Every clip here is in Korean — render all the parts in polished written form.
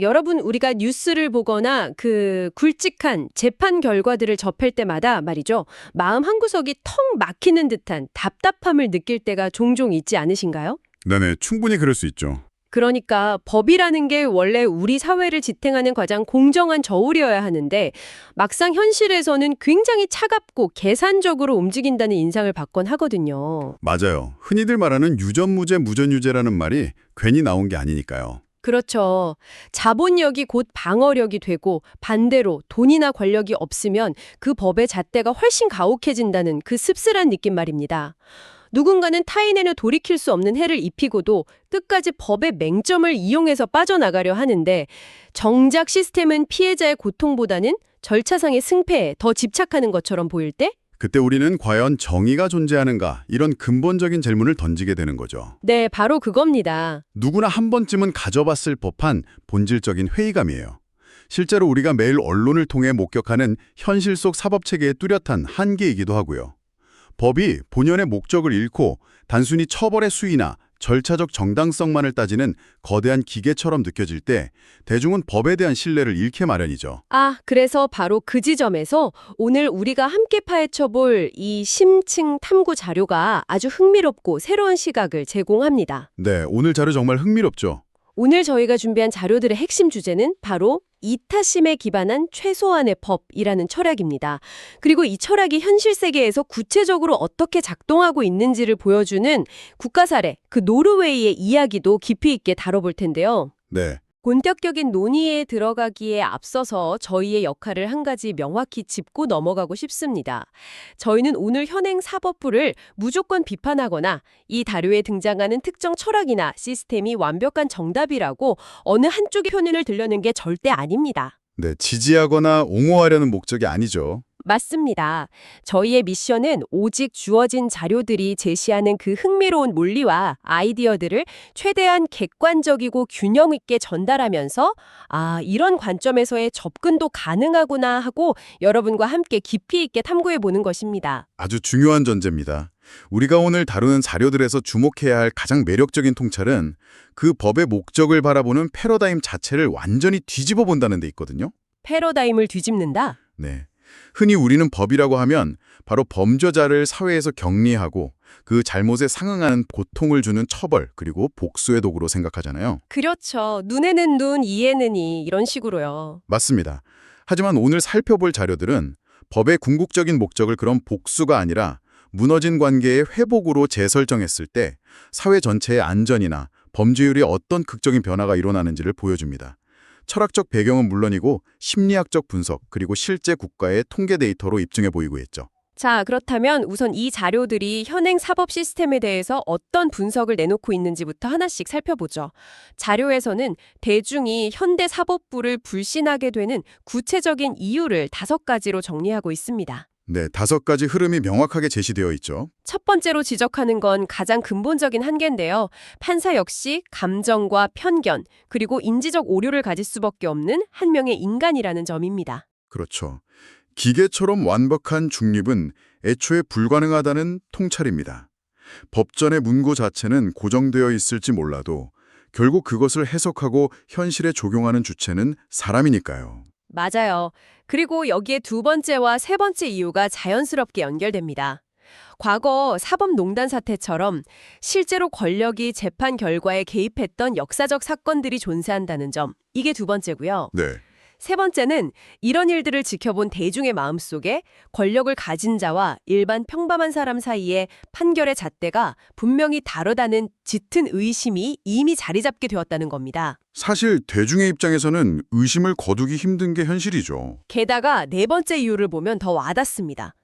여러분, 우리가 뉴스를 보거나 그 굵직한 재판 결과들을 접할 때마다 말이죠. 마음 한구석이 턱 막히는 듯한 답답함을 느낄 때가 종종 있지 않으신가요? 네네, 충분히 그럴 수 있죠. 그러니까 법이라는 게 원래 우리 사회를 지탱하는 가장 공정한 저울이어야 하는데 막상 현실에서는 굉장히 차갑고 계산적으로 움직인다는 인상을 받곤 하거든요. 맞아요. 흔히들 말하는 유전무죄, 무전유죄라는 말이 괜히 나온 게 아니니까요. 그렇죠. 자본력이 곧 방어력이 되고 반대로 돈이나 권력이 없으면 그 법의 잣대가 훨씬 가혹해진다는 그 씁쓸한 느낌 말입니다. 누군가는 타인에는 돌이킬 수 없는 해를 입히고도 끝까지 법의 맹점을 이용해서 빠져나가려 하는데 정작 시스템은 피해자의 고통보다는 절차상의 승패에 더 집착하는 것처럼 보일 때 그때 우리는 과연 정의가 존재하는가 이런 근본적인 질문을 던지게 되는 거죠. 네, 바로 그겁니다. 누구나 한 번쯤은 가져봤을 법한 본질적인 회의감이에요. 실제로 우리가 매일 언론을 통해 목격하는 현실 속 사법체계의 뚜렷한 한계이기도 하고요. 법이 본연의 목적을 잃고 단순히 처벌의 수위나 절차적 정당성만을 따지는 거대한 기계처럼 느껴질 때 대중은 법에 대한 신뢰를 잃게 마련이죠. 그래서 바로 그 지점에서 오늘 우리가 함께 파헤쳐볼 이 심층 탐구 자료가 아주 흥미롭고 새로운 시각을 제공합니다. 네, 오늘 자료 정말 흥미롭죠? 오늘 저희가 준비한 자료들의 핵심 주제는 바로 이타심에 기반한 최소한의 법이라는 철학입니다. 그리고 이 철학이 현실 세계에서 구체적으로 어떻게 작동하고 있는지를 보여주는 국가 사례, 그 노르웨이의 이야기도 깊이 있게 다뤄볼 텐데요. 네. 본격적인 논의에 들어가기에 앞서서 저희의 역할을 한 가지 명확히 짚고 넘어가고 싶습니다. 저희는 오늘 현행 사법부를 무조건 비판하거나 이 다료에 등장하는 특정 철학이나 시스템이 완벽한 정답이라고 어느 한쪽의 편견을 들려는 게 절대 아닙니다. 네, 지지하거나 옹호하려는 목적이 아니죠. 맞습니다. 저희의 미션은 오직 주어진 자료들이 제시하는 그 흥미로운 논리와 아이디어들을 최대한 객관적이고 균형 있게 전달하면서 이런 관점에서의 접근도 가능하구나 하고 여러분과 함께 깊이 있게 탐구해 보는 것입니다. 아주 중요한 전제입니다. 우리가 오늘 다루는 자료들에서 주목해야 할 가장 매력적인 통찰은 그 법의 목적을 바라보는 패러다임 자체를 완전히 뒤집어 본다는 데 있거든요. 패러다임을 뒤집는다? 네. 흔히 우리는 법이라고 하면 바로 범죄자를 사회에서 격리하고 그 잘못에 상응하는 고통을 주는 처벌 그리고 복수의 도구로 생각하잖아요. 그렇죠. 눈에는 눈, 이에는 이 이런 식으로요. 맞습니다. 하지만 오늘 살펴볼 자료들은 법의 궁극적인 목적을 그런 복수가 아니라 무너진 관계의 회복으로 재설정했을 때 사회 전체의 안전이나 범죄율이 어떤 극적인 변화가 일어나는지를 보여줍니다. 철학적 배경은 물론이고 심리학적 분석 그리고 실제 국가의 통계 데이터로 입증해 보이고 있죠. 자, 그렇다면 우선 이 자료들이 현행 사법 시스템에 대해서 어떤 분석을 내놓고 있는지부터 하나씩 살펴보죠. 자료에서는 대중이 현대 사법부를 불신하게 되는 구체적인 이유를 5가지로 정리하고 있습니다. 네, 5가지 흐름이 명확하게 제시되어 있죠. 첫 번째로 지적하는 건 가장 근본적인 한계인데요. 판사 역시 감정과 편견, 그리고 인지적 오류를 가질 수밖에 없는 한 명의 인간이라는 점입니다. 그렇죠. 기계처럼 완벽한 중립은 애초에 불가능하다는 통찰입니다. 법전의 문구 자체는 고정되어 있을지 몰라도 결국 그것을 해석하고 현실에 적용하는 주체는 사람이니까요. 맞아요. 그리고 여기에 2번째와 3번째 이유가 자연스럽게 연결됩니다. 과거 사법농단 사태처럼 실제로 권력이 재판 결과에 개입했던 역사적 사건들이 존재한다는 점, 이게 2번째고요. 네. 3번째는 이런 일들을 지켜본 대중의 마음속에 권력을 가진 자와 일반 평범한 사람 사이의 판결의 잣대가 분명히 다르다는 짙은 의심이 이미 자리 잡게 되었다는 겁니다. 사실 대중의 입장에서는 의심을 거두기 힘든 게 현실이죠. 게다가 4번째 이유를 보면 더 와닿습니다.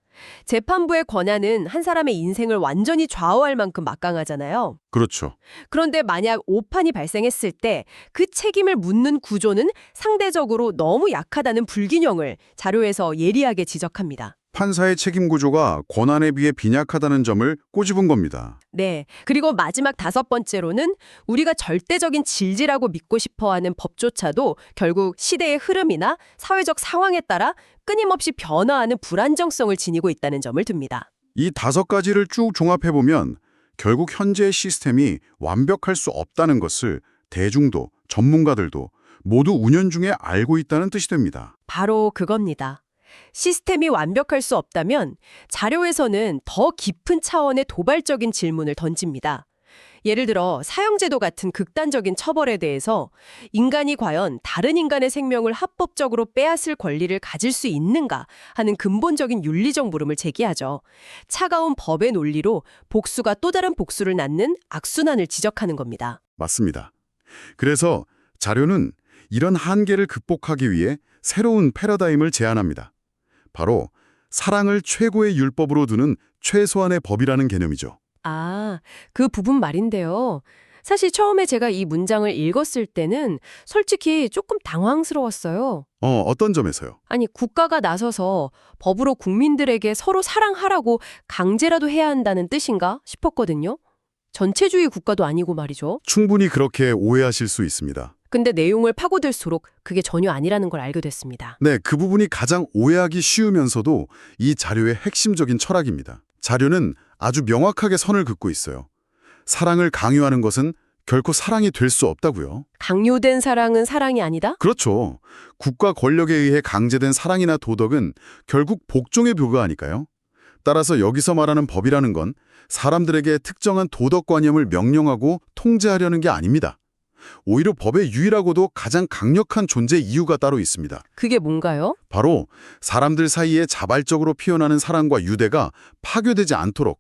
재판부의 권한은 한 사람의 인생을 완전히 좌우할 만큼 막강하잖아요. 그렇죠. 그런데 만약 오판이 발생했을 때 그 책임을 묻는 구조는 상대적으로 너무 약하다는 불균형을 자료에서 예리하게 지적합니다. 판사의 책임 구조가 권한에 비해 빈약하다는 점을 꼬집은 겁니다. 네. 그리고 마지막 5번째로는 우리가 절대적인 진리라고 믿고 싶어하는 법조차도 결국 시대의 흐름이나 사회적 상황에 따라 끊임없이 변화하는 불안정성을 지니고 있다는 점을 듭니다. 이 5가지를 쭉 종합해보면 결국 현재의 시스템이 완벽할 수 없다는 것을 대중도 전문가들도 모두 운연중에 알고 있다는 뜻이 됩니다. 바로 그겁니다. 시스템이 완벽할 수 없다면 자료에서는 더 깊은 차원의 도발적인 질문을 던집니다. 예를 들어 사형제도 같은 극단적인 처벌에 대해서 인간이 과연 다른 인간의 생명을 합법적으로 빼앗을 권리를 가질 수 있는가 하는 근본적인 윤리적 물음을 제기하죠. 차가운 법의 논리로 복수가 또 다른 복수를 낳는 악순환을 지적하는 겁니다. 맞습니다. 그래서 자료는 이런 한계를 극복하기 위해 새로운 패러다임을 제안합니다. 바로 사랑을 최고의 율법으로 두는 최소한의 법이라는 개념이죠. 아, 그 부분 말인데요. 사실 처음에 제가 이 문장을 읽었을 때는 솔직히 조금 당황스러웠어요. 어떤 점에서요? 아니, 국가가 나서서 법으로 국민들에게 서로 사랑하라고 강제라도 해야 한다는 뜻인가 싶었거든요. 전체주의 국가도 아니고 말이죠. 충분히 그렇게 오해하실 수 있습니다. 근데 내용을 파고들수록 그게 전혀 아니라는 걸 알게 됐습니다. 네, 그 부분이 가장 오해하기 쉬우면서도 이 자료의 핵심적인 철학입니다. 자료는 아주 명확하게 선을 긋고 있어요. 사랑을 강요하는 것은 결코 사랑이 될 수 없다고요. 강요된 사랑은 사랑이 아니다? 그렇죠. 국가 권력에 의해 강제된 사랑이나 도덕은 결국 복종에 불과하니까요. 따라서 여기서 말하는 법이라는 건 사람들에게 특정한 도덕관념을 명령하고 통제하려는 게 아닙니다. 오히려 법의 유일하고도 가장 강력한 존재 이유가 따로 있습니다. 그게 뭔가요? 바로 사람들 사이에 자발적으로 피어나는 사랑과 유대가 파괴되지 않도록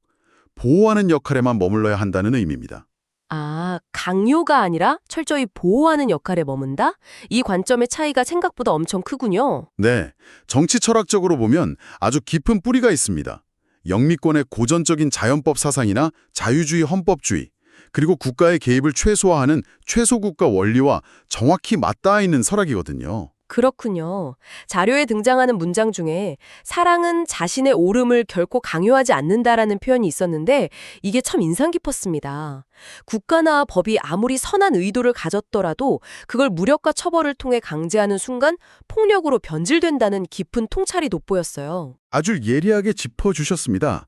보호하는 역할에만 머물러야 한다는 의미입니다. 아, 강요가 아니라 철저히 보호하는 역할에 머문다? 이 관점의 차이가 생각보다 엄청 크군요. 네, 정치 철학적으로 보면 아주 깊은 뿌리가 있습니다. 영미권의 고전적인 자연법 사상이나 자유주의 헌법주의, 그리고 국가의 개입을 최소화하는 최소국가 원리와 정확히 맞닿아 있는 철학이거든요. 그렇군요. 자료에 등장하는 문장 중에 사랑은 자신의 옳음을 결코 강요하지 않는다라는 표현이 있었는데 이게 참 인상 깊었습니다. 국가나 법이 아무리 선한 의도를 가졌더라도 그걸 무력과 처벌을 통해 강제하는 순간 폭력으로 변질된다는 깊은 통찰이 돋보였어요. 아주 예리하게 짚어주셨습니다.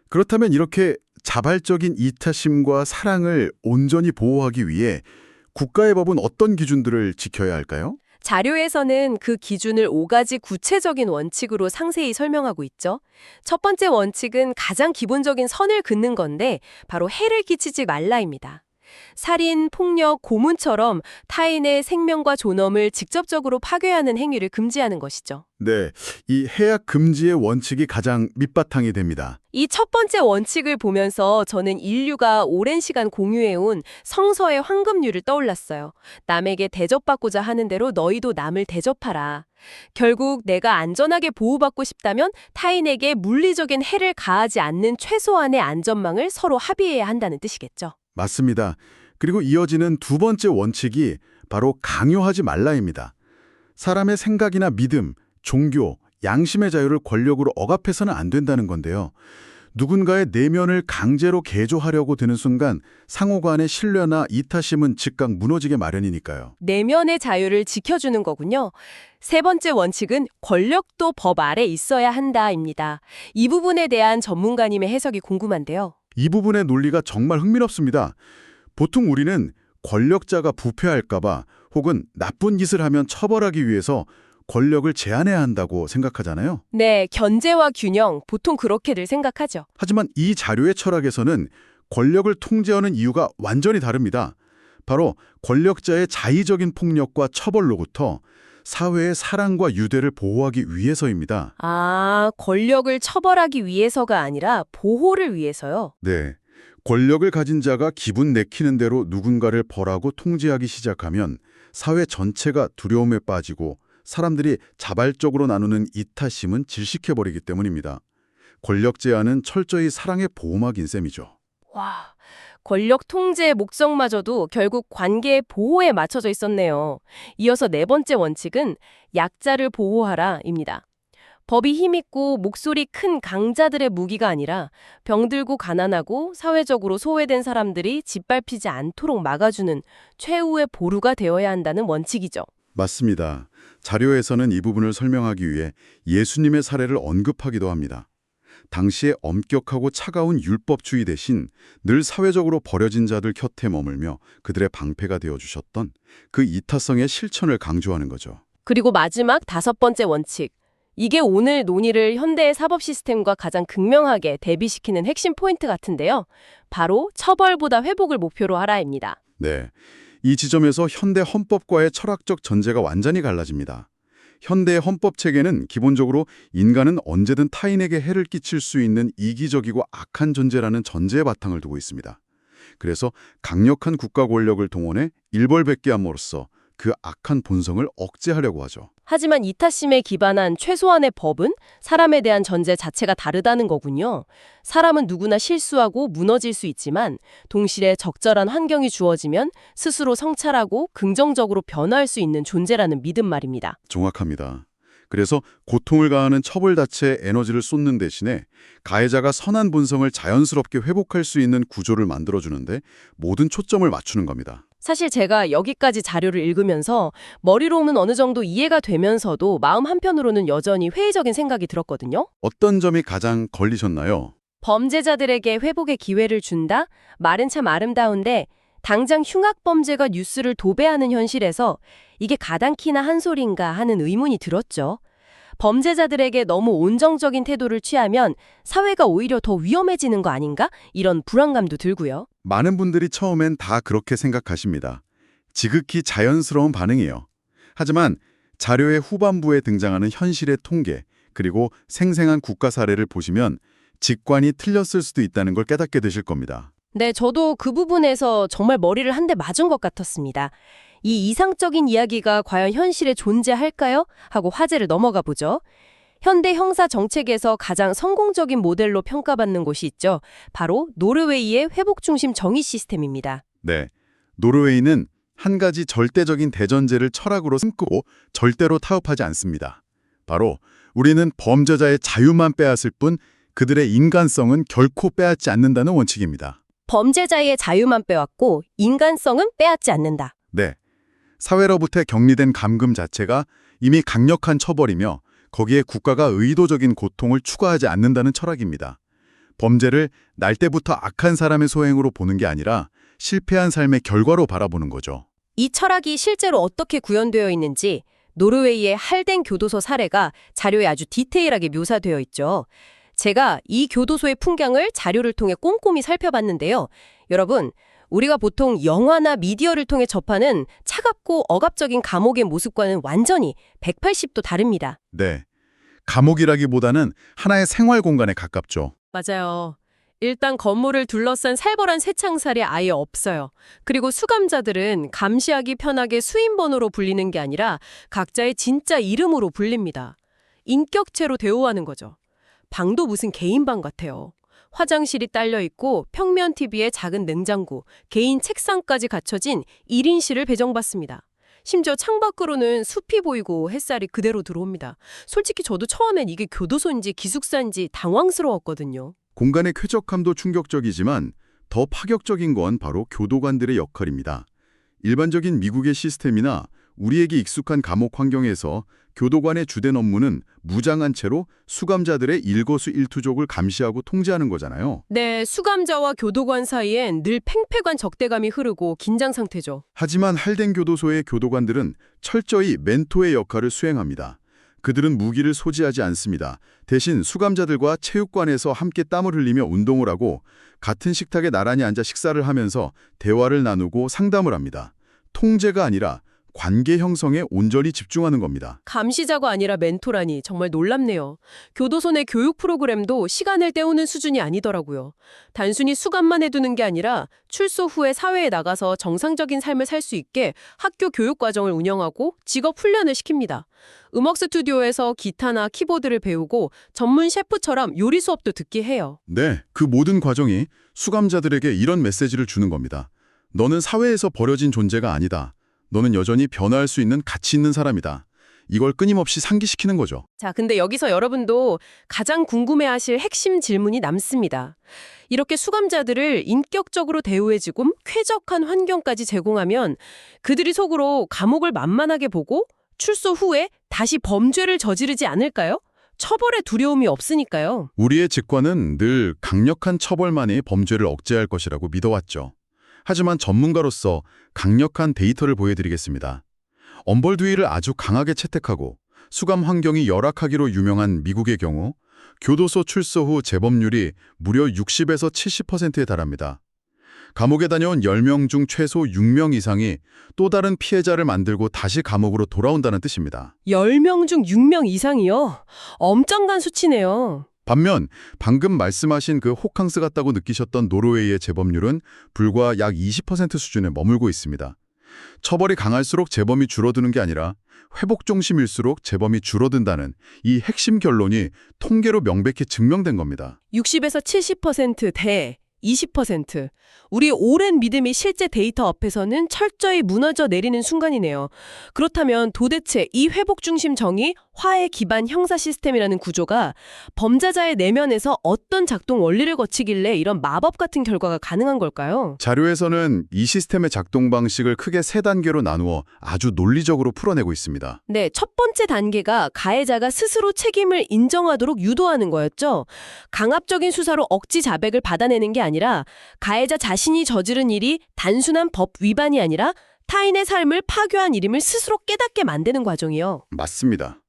그렇다면 이렇게 자발적인 이타심과 사랑을 온전히 보호하기 위해 국가의 법은 어떤 기준들을 지켜야 할까요? 자료에서는 그 기준을 5가지 구체적인 원칙으로 상세히 설명하고 있죠. 첫 번째 원칙은 가장 기본적인 선을 긋는 건데 바로 해를 끼치지 말라입니다. 살인, 폭력, 고문처럼 타인의 생명과 존엄을 직접적으로 파괴하는 행위를 금지하는 것이죠. 네, 이 해악 금지의 원칙이 가장 밑바탕이 됩니다. 이 첫 번째 원칙을 보면서 저는 인류가 오랜 시간 공유해온 성서의 황금률을 떠올랐어요. 남에게 대접받고자 하는 대로 너희도 남을 대접하라. 결국 내가 안전하게 보호받고 싶다면 타인에게 물리적인 해를 가하지 않는 최소한의 안전망을 서로 합의해야 한다는 뜻이겠죠. 맞습니다. 그리고 이어지는 두 번째 원칙이 바로 강요하지 말라입니다. 사람의 생각이나 믿음, 종교, 양심의 자유를 권력으로 억압해서는 안 된다는 건데요. 누군가의 내면을 강제로 개조하려고 드는 순간 상호 간의 신뢰나 이타심은 즉각 무너지게 마련이니까요. 내면의 자유를 지켜주는 거군요. 세 번째 원칙은 권력도 법 아래 있어야 한다입니다. 이 부분에 대한 전문가님의 해석이 궁금한데요. 이 부분의 논리가 정말 흥미롭습니다. 보통 우리는 권력자가 부패할까 봐 혹은 나쁜 짓을 하면 처벌하기 위해서 권력을 제한해야 한다고 생각하잖아요. 네, 견제와 균형, 보통 그렇게들 생각하죠. 하지만 이 자료의 철학에서는 권력을 통제하는 이유가 완전히 다릅니다. 바로 권력자의 자의적인 폭력과 처벌로부터 사회의 사랑과 유대를 보호하기 위해서입니다. 아, 권력을 처벌하기 위해서가 아니라 보호를 위해서요. 네. 권력을 가진 자가 기분 내키는 대로 누군가를 벌하고 통제하기 시작하면 사회 전체가 두려움에 빠지고 사람들이 자발적으로 나누는 이타심은 질식해버리기 때문입니다. 권력 제한은 철저히 사랑의 보호막인 셈이죠. 와, 권력 통제의 목적마저도 결국 관계의 보호에 맞춰져 있었네요. 이어서 네 번째 원칙은 약자를 보호하라입니다. 법이 힘있고 목소리 큰 강자들의 무기가 아니라 병들고 가난하고 사회적으로 소외된 사람들이 짓밟히지 않도록 막아주는 최후의 보루가 되어야 한다는 원칙이죠. 맞습니다. 자료에서는 이 부분을 설명하기 위해 예수님의 사례를 언급하기도 합니다. 당시에 엄격하고 차가운 율법주의 대신 늘 사회적으로 버려진 자들 곁에 머물며 그들의 방패가 되어주셨던 그 이타성의 실천을 강조하는 거죠. 그리고 마지막 5번째 원칙. 이게 오늘 논의를 현대의 사법 시스템과 가장 극명하게 대비시키는 핵심 포인트 같은데요. 바로 처벌보다 회복을 목표로 하라입니다. 네, 이 지점에서 현대 헌법과의 철학적 전제가 완전히 갈라집니다. 현대의 헌법 체계는 기본적으로 인간은 언제든 타인에게 해를 끼칠 수 있는 이기적이고 악한 존재라는 전제에 바탕을 두고 있습니다. 그래서 강력한 국가 권력을 동원해 일벌백계함으로써 그 악한 본성을 억제하려고 하죠. 하지만 이타심에 기반한 최소한의 법은 사람에 대한 전제 자체가 다르다는 거군요. 사람은 누구나 실수하고 무너질 수 있지만 동시에 적절한 환경이 주어지면 스스로 성찰하고 긍정적으로 변화할 수 있는 존재라는 믿음 말입니다. 정확합니다. 그래서 고통을 가하는 처벌 자체에 에너지를 쏟는 대신에 가해자가 선한 본성을 자연스럽게 회복할 수 있는 구조를 만들어주는데 모든 초점을 맞추는 겁니다. 사실 제가 여기까지 자료를 읽으면서 머리로는 어느 정도 이해가 되면서도 마음 한편으로는 여전히 회의적인 생각이 들었거든요. 어떤 점이 가장 걸리셨나요? 범죄자들에게 회복의 기회를 준다? 말은 참 아름다운데 당장 흉악범죄가 뉴스를 도배하는 현실에서 이게 가당키나 한 소린가 하는 의문이 들었죠. 범죄자들에게 너무 온정적인 태도를 취하면 사회가 오히려 더 위험해지는 거 아닌가? 이런 불안감도 들고요. 많은 분들이 처음엔 다 그렇게 생각하십니다. 지극히 자연스러운 반응이에요. 하지만 자료의 후반부에 등장하는 현실의 통계, 그리고 생생한 국가 사례를 보시면 직관이 틀렸을 수도 있다는 걸 깨닫게 되실 겁니다. 네, 저도 그 부분에서 정말 머리를 한 대 맞은 것 같았습니다. 이 이상적인 이야기가 과연 현실에 존재할까요? 하고 화제를 넘어가 보죠. 현대 형사 정책에서 가장 성공적인 모델로 평가받는 곳이 있죠. 바로 노르웨이의 회복 중심 정의 시스템입니다. 네, 노르웨이는 한 가지 절대적인 대전제를 철학으로 삼고 절대로 타협하지 않습니다. 바로 우리는 범죄자의 자유만 빼앗을 뿐 그들의 인간성은 결코 빼앗지 않는다는 원칙입니다. 범죄자의 자유만 빼앗고 인간성은 빼앗지 않는다. 네, 사회로부터 격리된 감금 자체가 이미 강력한 처벌이며 거기에 국가가 의도적인 고통을 추가하지 않는다는 철학입니다. 범죄를 날 때부터 악한 사람의 소행으로 보는 게 아니라 실패한 삶의 결과로 바라보는 거죠. 이 철학이 실제로 어떻게 구현되어 있는지 노르웨이의 할덴 교도소 사례가 자료에 아주 디테일하게 묘사되어 있죠. 제가 이 교도소의 풍경을 자료를 통해 꼼꼼히 살펴봤는데요. 여러분, 우리가 보통 영화나 미디어를 통해 접하는 차갑고 억압적인 감옥의 모습과는 완전히 180도 다릅니다. 네, 감옥이라기보다는 하나의 생활 공간에 가깝죠. 맞아요. 일단 건물을 둘러싼 살벌한 쇠창살이 아예 없어요. 그리고 수감자들은 감시하기 편하게 수임번호로 불리는 게 아니라 각자의 진짜 이름으로 불립니다. 인격체로 대우하는 거죠. 방도 무슨 개인 방 같아요. 화장실이 딸려 있고 평면 TV에 작은 냉장고, 개인 책상까지 갖춰진 1인실을 배정받습니다. 심지어 창밖으로는 숲이 보이고 햇살이 그대로 들어옵니다. 솔직히 저도 처음엔 이게 교도소인지 기숙사인지 당황스러웠거든요. 공간의 쾌적함도 충격적이지만 더 파격적인 건 바로 교도관들의 역할입니다. 일반적인 미국의 시스템이나 우리에게 익숙한 감옥 환경에서 교도관의 주된 업무는 무장한 채로 수감자들의 일거수일투족을 감시하고 통제하는 거잖아요. 네, 수감자와 교도관 사이엔 늘 팽팽한 적대감이 흐르고 긴장 상태죠. 하지만 할덴 교도소의 교도관들은 철저히 멘토의 역할을 수행합니다. 그들은 무기를 소지하지 않습니다. 대신 수감자들과 체육관에서 함께 땀을 흘리며 운동을 하고 같은 식탁에 나란히 앉아 식사를 하면서 대화를 나누고 상담을 합니다. 통제가 아니라 관계 형성에 온전히 집중하는 겁니다. 감시자가 아니라 멘토라니 정말 놀랍네요. 교도소 내 교육 프로그램도 시간을 때우는 수준이 아니더라고요. 단순히 수감만 해두는 게 아니라 출소 후에 사회에 나가서 정상적인 삶을 살 수 있게 학교 교육 과정을 운영하고 직업 훈련을 시킵니다. 음악 스튜디오에서 기타나 키보드를 배우고 전문 셰프처럼 요리 수업도 듣게 해요. 네, 그 모든 과정이 수감자들에게 이런 메시지를 주는 겁니다. 너는 사회에서 버려진 존재가 아니다. 너는 여전히 변화할 수 있는 가치 있는 사람이다. 이걸 끊임없이 상기시키는 거죠. 자, 근데 여기서 여러분도 가장 궁금해하실 핵심 질문이 남습니다. 이렇게 수감자들을 인격적으로 대우해주고 쾌적한 환경까지 제공하면 그들이 속으로 감옥을 만만하게 보고 출소 후에 다시 범죄를 저지르지 않을까요? 처벌의 두려움이 없으니까요. 우리의 직관은 늘 강력한 처벌만이 범죄를 억제할 것이라고 믿어왔죠. 하지만 전문가로서 강력한 데이터를 보여드리겠습니다. 엄벌두위를 아주 강하게 채택하고 수감 환경이 열악하기로 유명한 미국의 경우 교도소 출소 후 재범률이 무려 60에서 70%에 달합니다. 감옥에 다녀온 10명 중 최소 6명 이상이 또 다른 피해자를 만들고 다시 감옥으로 돌아온다는 뜻입니다. 10명 중 6명 이상이요? 엄청난 수치네요. 반면 방금 말씀하신 그 호캉스 같다고 느끼셨던 노르웨이의 재범률은 불과 약 20% 수준에 머물고 있습니다. 처벌이 강할수록 재범이 줄어드는 게 아니라 회복 중심일수록 재범이 줄어든다는 이 핵심 결론이 통계로 명백히 증명된 겁니다. 60에서 70%대 20%. 우리 오랜 믿음이 실제 데이터 앞에서는 철저히 무너져 내리는 순간이네요. 그렇다면 도대체 이 회복 중심 정의, 화해 기반 형사 시스템이라는 구조가 범죄자의 내면에서 어떤 작동 원리를 거치길래 이런 마법 같은 결과가 가능한 걸까요? 자료에서는 이 시스템의 작동 방식을 크게 3단계로 나누어 아주 논리적으로 풀어내고 있습니다. 네, 첫 번째 단계가 가해자가 스스로 책임을 인정하도록 유도하는 거였죠. 강압적인 수사로 억지 자백을 받아내는 게 아니라 가해자 자신이 저지른 일이 단순한 법 위반이 아니라 타인의 삶을 파괴한 일임을 스스로 깨닫게 만드는 과정이요. 맞습니다.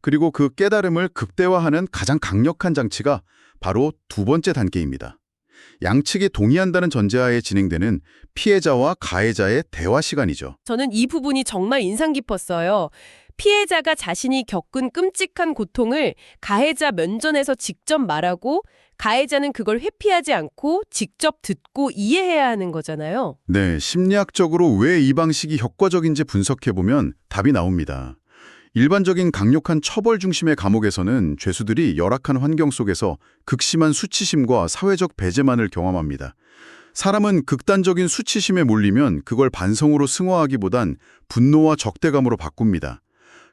그리고 그 깨달음을 극대화하는 가장 강력한 장치가 바로 두 번째 단계입니다. 양측이 동의한다는 전제하에 진행되는 피해자와 가해자의 대화 시간이죠. 저는 이 부분이 정말 인상 깊었어요. 피해자가 자신이 겪은 끔찍한 고통을 가해자 면전에서 직접 말하고 가해자는 그걸 회피하지 않고 직접 듣고 이해해야 하는 거잖아요. 네, 심리학적으로 왜 이 방식이 효과적인지 분석해보면 답이 나옵니다. 일반적인 강력한 처벌 중심의 감옥에서는 죄수들이 열악한 환경 속에서 극심한 수치심과 사회적 배제만을 경험합니다. 사람은 극단적인 수치심에 몰리면 그걸 반성으로 승화하기보단 분노와 적대감으로 바꿉니다.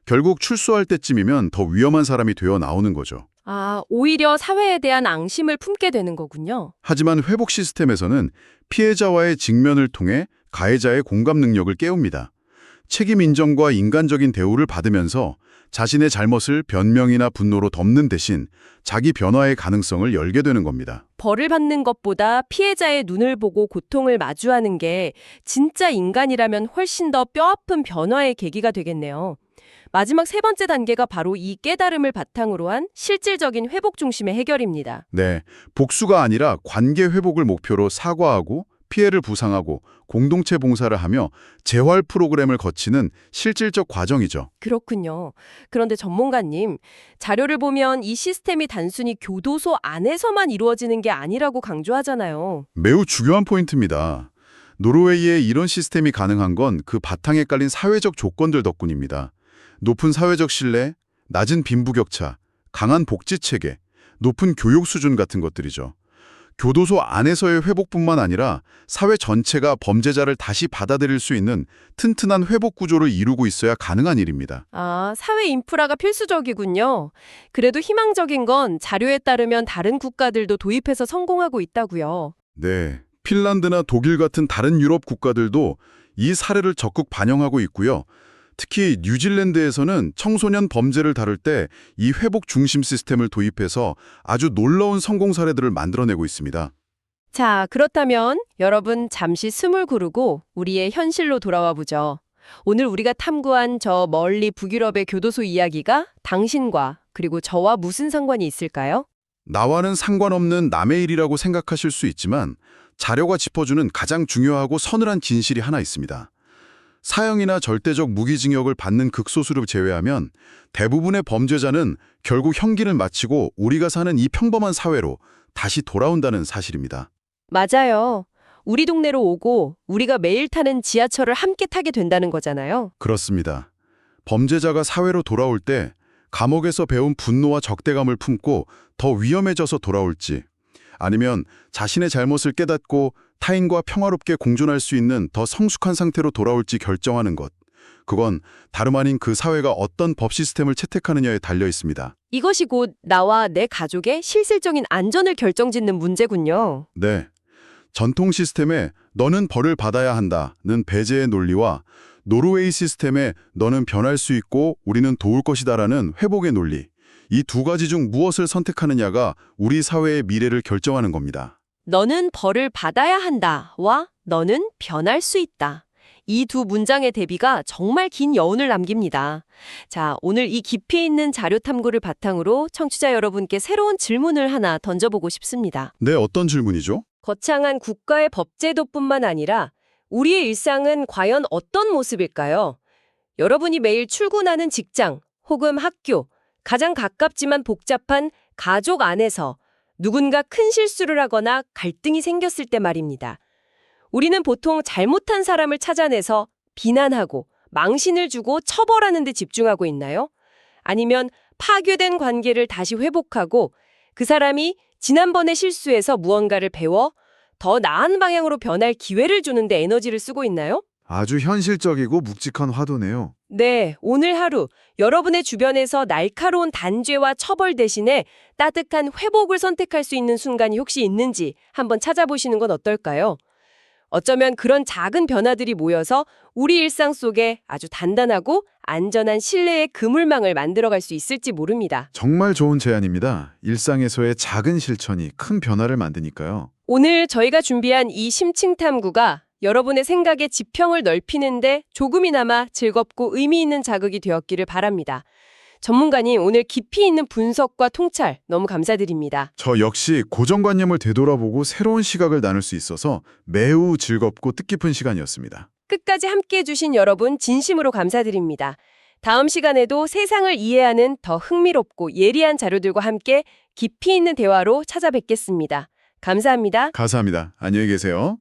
결국 출소할 때쯤이면 더 위험한 사람이 되어 나오는 거죠. 아, 오히려 사회에 대한 앙심을 품게 되는 거군요. 하지만 회복 시스템에서는 피해자와의 직면을 통해 가해자의 공감 능력을 깨웁니다. 책임 인정과 인간적인 대우를 받으면서 자신의 잘못을 변명이나 분노로 덮는 대신 자기 변화의 가능성을 열게 되는 겁니다. 벌을 받는 것보다 피해자의 눈을 보고 고통을 마주하는 게 진짜 인간이라면 훨씬 더 뼈아픈 변화의 계기가 되겠네요. 마지막 세 번째 단계가 바로 이 깨달음을 바탕으로 한 실질적인 회복 중심의 해결입니다. 네, 복수가 아니라 관계 회복을 목표로 사과하고 피해를 부상하고 공동체 봉사를 하며 재활 프로그램을 거치는 실질적 과정이죠. 그렇군요. 그런데 전문가님, 자료를 보면 이 시스템이 단순히 교도소 안에서만 이루어지는 게 아니라고 강조하잖아요. 매우 중요한 포인트입니다. 노르웨이에 이런 시스템이 가능한 건 그 바탕에 깔린 사회적 조건들 덕분입니다. 높은 사회적 신뢰, 낮은 빈부격차, 강한 복지체계, 높은 교육 수준 같은 것들이죠. 교도소 안에서의 회복뿐만 아니라 사회 전체가 범죄자를 다시 받아들일 수 있는 튼튼한 회복 구조를 이루고 있어야 가능한 일입니다. 아, 사회 인프라가 필수적이군요. 그래도 희망적인 건 자료에 따르면 다른 국가들도 도입해서 성공하고 있다고요. 네, 핀란드나 독일 같은 다른 유럽 국가들도 이 사례를 적극 반영하고 있고요. 특히 뉴질랜드에서는 청소년 범죄를 다룰 때 이 회복 중심 시스템을 도입해서 아주 놀라운 성공 사례들을 만들어내고 있습니다. 자, 그렇다면 여러분 잠시 숨을 고르고 우리의 현실로 돌아와 보죠. 오늘 우리가 탐구한 저 멀리 북유럽의 교도소 이야기가 당신과 그리고 저와 무슨 상관이 있을까요? 나와는 상관없는 남의 일이라고 생각하실 수 있지만 자료가 짚어주는 가장 중요하고 서늘한 진실이 하나 있습니다. 사형이나 절대적 무기징역을 받는 극소수를 제외하면 대부분의 범죄자는 결국 형기를 마치고 우리가 사는 이 평범한 사회로 다시 돌아온다는 사실입니다. 맞아요. 우리 동네로 오고 우리가 매일 타는 지하철을 함께 타게 된다는 거잖아요. 그렇습니다. 범죄자가 사회로 돌아올 때 감옥에서 배운 분노와 적대감을 품고 더 위험해져서 돌아올지 아니면 자신의 잘못을 깨닫고 타인과 평화롭게 공존할 수 있는 더 성숙한 상태로 돌아올지 결정하는 것. 그건 다름 아닌 그 사회가 어떤 법 시스템을 채택하느냐에 달려 있습니다. 이것이 곧 나와 내 가족의 실질적인 안전을 결정짓는 문제군요. 네. 전통 시스템에 너는 벌을 받아야 한다는 배제의 논리와 노르웨이 시스템에 너는 변할 수 있고 우리는 도울 것이다라는 회복의 논리. 이 두 가지 중 무엇을 선택하느냐가 우리 사회의 미래를 결정하는 겁니다. 너는 벌을 받아야 한다와 너는 변할 수 있다. 이 두 문장의 대비가 정말 긴 여운을 남깁니다. 자, 오늘 이 깊이 있는 자료 탐구를 바탕으로 청취자 여러분께 새로운 질문을 하나 던져보고 싶습니다. 네, 어떤 질문이죠? 거창한 국가의 법제도뿐만 아니라 우리의 일상은 과연 어떤 모습일까요? 여러분이 매일 출근하는 직장 혹은 학교, 가장 가깝지만 복잡한 가족 안에서 누군가 큰 실수를 하거나 갈등이 생겼을 때 말입니다. 우리는 보통 잘못한 사람을 찾아내서 비난하고 망신을 주고 처벌하는 데 집중하고 있나요? 아니면 파괴된 관계를 다시 회복하고 그 사람이 지난번의 실수에서 무언가를 배워 더 나은 방향으로 변할 기회를 주는 데 에너지를 쓰고 있나요? 아주 현실적이고 묵직한 화두네요. 네, 오늘 하루 여러분의 주변에서 날카로운 단죄와 처벌 대신에 따뜻한 회복을 선택할 수 있는 순간이 혹시 있는지 한번 찾아보시는 건 어떨까요? 어쩌면 그런 작은 변화들이 모여서 우리 일상 속에 아주 단단하고 안전한 신뢰의 그물망을 만들어갈 수 있을지 모릅니다. 정말 좋은 제안입니다. 일상에서의 작은 실천이 큰 변화를 만드니까요. 오늘 저희가 준비한 이 심층 탐구가 여러분의 생각의 지평을 넓히는데 조금이나마 즐겁고 의미 있는 자극이 되었기를 바랍니다. 전문가님, 오늘 깊이 있는 분석과 통찰 너무 감사드립니다. 저 역시 고정관념을 되돌아보고 새로운 시각을 나눌 수 있어서 매우 즐겁고 뜻깊은 시간이었습니다. 끝까지 함께해 주신 여러분 진심으로 감사드립니다. 다음 시간에도 세상을 이해하는 더 흥미롭고 예리한 자료들과 함께 깊이 있는 대화로 찾아뵙겠습니다. 감사합니다. 감사합니다. 안녕히 계세요.